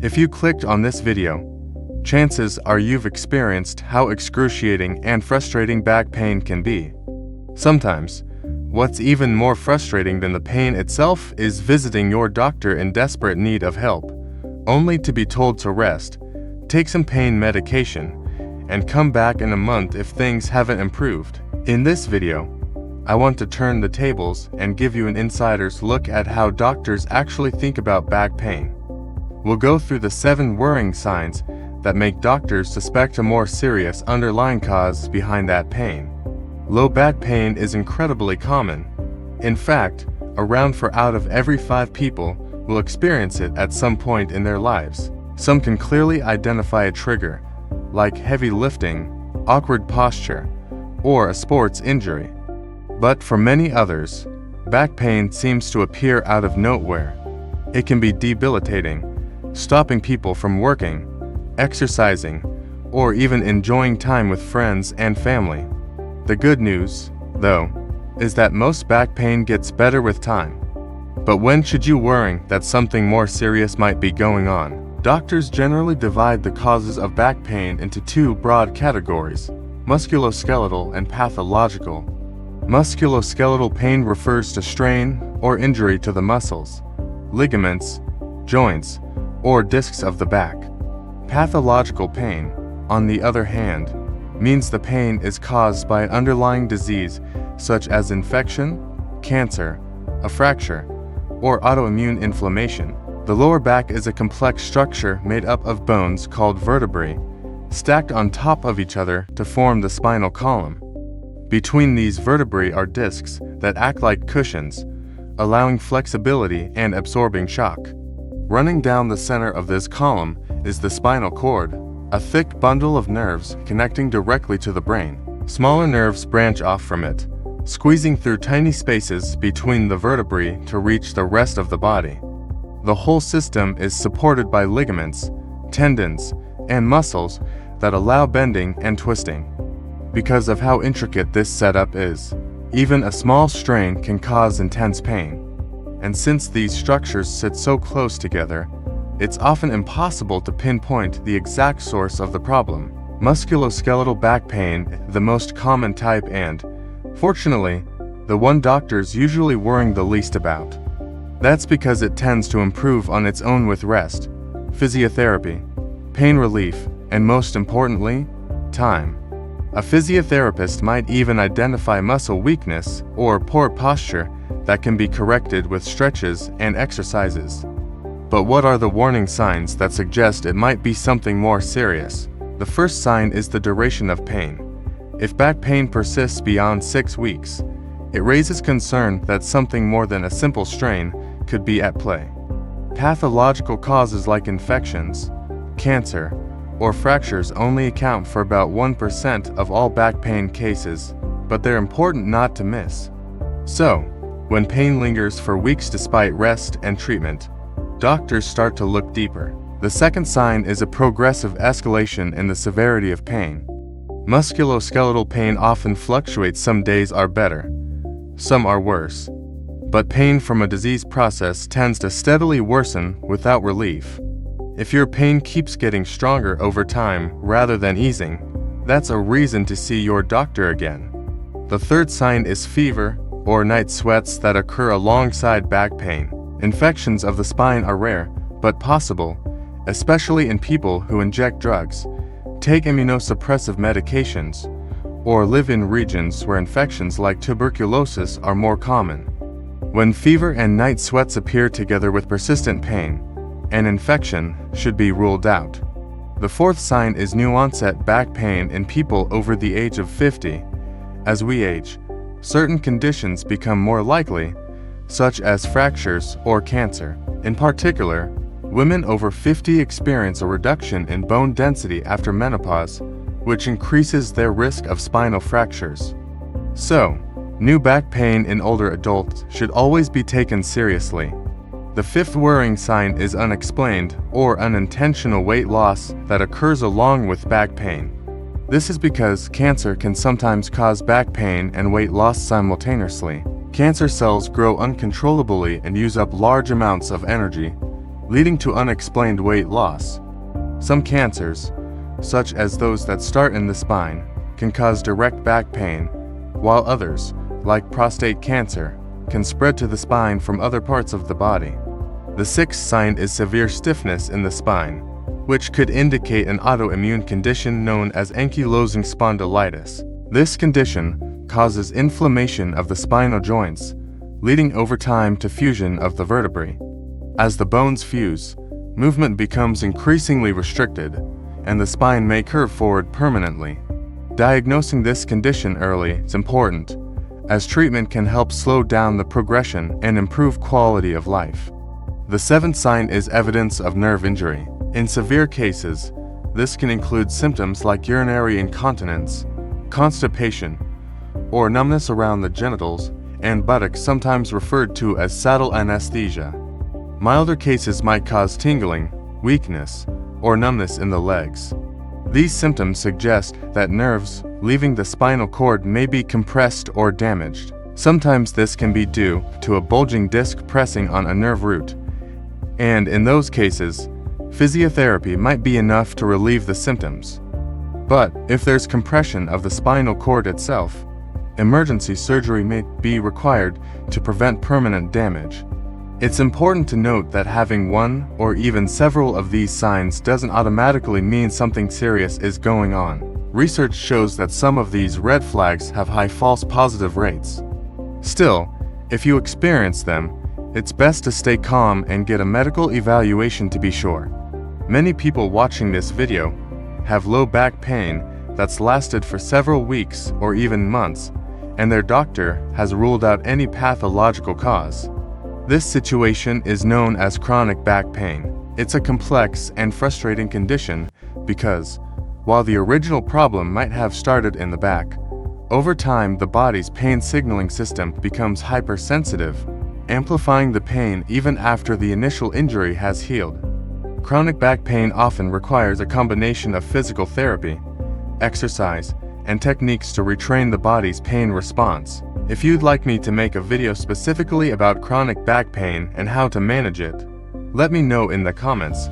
If you clicked on this video, chances are you've experienced how excruciating and frustrating back pain can be. Sometimes, what's even more frustrating than the pain itself is visiting your doctor in desperate need of help, only to be told to rest, take some pain medication, and come back in a month if things haven't improved. In this video, I want to turn the tables and give you an insider's look at how doctors actually think about back pain. We'll go through the 7 worrying signs that make doctors suspect a more serious underlying cause behind that pain. Low back pain is incredibly common. In fact, around 4 out of every 5 people will experience it at some point in their lives. Some can clearly identify a trigger, like heavy lifting, awkward posture, or a sports injury. But for many others, back pain seems to appear out of nowhere. It can be debilitating, stopping people from working, exercising, or even enjoying time with friends and family. The good news, though, is that most back pain gets better with time. But when should you worry that something more serious might be going on? Doctors generally divide the causes of back pain into 2 broad categories: musculoskeletal and pathological. Musculoskeletal pain refers to strain or injury to the muscles, ligaments, joints, or discs of the back. Pathological pain, on the other hand, means the pain is caused by an underlying disease such as infection, cancer, a fracture, or autoimmune inflammation. The lower back is a complex structure made up of bones called vertebrae, stacked on top of each other to form the spinal column. Between these vertebrae are discs that act like cushions, allowing flexibility and absorbing shock. Running down the center of this column is the spinal cord, a thick bundle of nerves connecting directly to the brain. Smaller nerves branch off from it, squeezing through tiny spaces between the vertebrae to reach the rest of the body. The whole system is supported by ligaments, tendons, and muscles that allow bending and twisting. Because of how intricate this setup is, even a small strain can cause intense pain. And since these structures sit so close together, it's often impossible to pinpoint the exact source of the problem. Musculoskeletal back pain, the most common type and, fortunately, the one doctors usually worrying the least about. That's because it tends to improve on its own with rest, physiotherapy, pain relief, and most importantly, time. A physiotherapist might even identify muscle weakness or poor posture that can be corrected with stretches and exercises. But what are the warning signs that suggest it might be something more serious? The first sign is the duration of pain. If back pain persists beyond 6 weeks, it raises concern that something more than a simple strain could be at play. Pathological causes like infections, cancer, or fractures only account for about 1% of all back pain cases, but they're important not to miss. So, when pain lingers for weeks despite rest and treatment, doctors start to look deeper. The second sign is a progressive escalation in the severity of pain. Musculoskeletal pain often fluctuates. Some days are better, some are worse. But pain from a disease process tends to steadily worsen without relief. If your pain keeps getting stronger over time rather than easing, that's a reason to see your doctor again. The third sign is fever or night sweats that occur alongside back pain. Infections of the spine are rare, but possible, especially in people who inject drugs, take immunosuppressive medications, or live in regions where infections like tuberculosis are more common. When fever and night sweats appear together with persistent pain, an infection should be ruled out. The fourth sign is new-onset back pain in people over the age of 50. As we age, certain conditions become more likely, such as fractures or cancer. In particular, women over 50 experience a reduction in bone density after menopause, which increases their risk of spinal fractures. So, new back pain in older adults should always be taken seriously. The fifth worrying sign is unexplained or unintentional weight loss that occurs along with back pain. This is because cancer can sometimes cause back pain and weight loss simultaneously. Cancer cells grow uncontrollably and use up large amounts of energy, leading to unexplained weight loss. Some cancers, such as those that start in the spine, can cause direct back pain, while others, like prostate cancer, can spread to the spine from other parts of the body. The sixth sign is severe stiffness in the spine, which could indicate an autoimmune condition known as ankylosing spondylitis. This condition causes inflammation of the spinal joints, leading over time to fusion of the vertebrae. As the bones fuse, movement becomes increasingly restricted, and the spine may curve forward permanently. Diagnosing this condition early is important, as treatment can help slow down the progression and improve quality of life. The seventh sign is evidence of nerve injury. In severe cases, this can include symptoms like urinary incontinence, constipation, or numbness around the genitals and buttocks, sometimes referred to as saddle anesthesia. Milder cases might cause tingling, weakness, or numbness in the legs. These symptoms suggest that nerves leaving the spinal cord may be compressed or damaged. Sometimes this can be due to a bulging disc pressing on a nerve root, and in those cases, physiotherapy might be enough to relieve the symptoms. But if there's compression of the spinal cord itself, emergency surgery may be required to prevent permanent damage. It's important to note that having one or even several of these signs doesn't automatically mean something serious is going on. Research shows that some of these red flags have high false positive rates. Still, if you experience them, it's best to stay calm and get a medical evaluation to be sure. Many people watching this video have low back pain that's lasted for several weeks or even months, and their doctor has ruled out any pathological cause. This situation is known as chronic back pain. It's a complex and frustrating condition because, while the original problem might have started in the back, over time the body's pain signaling system becomes hypersensitive, amplifying the pain even after the initial injury has healed. Chronic back pain often requires a combination of physical therapy, exercise, and techniques to retrain the body's pain response. If you'd like me to make a video specifically about chronic back pain and how to manage it, let me know in the comments.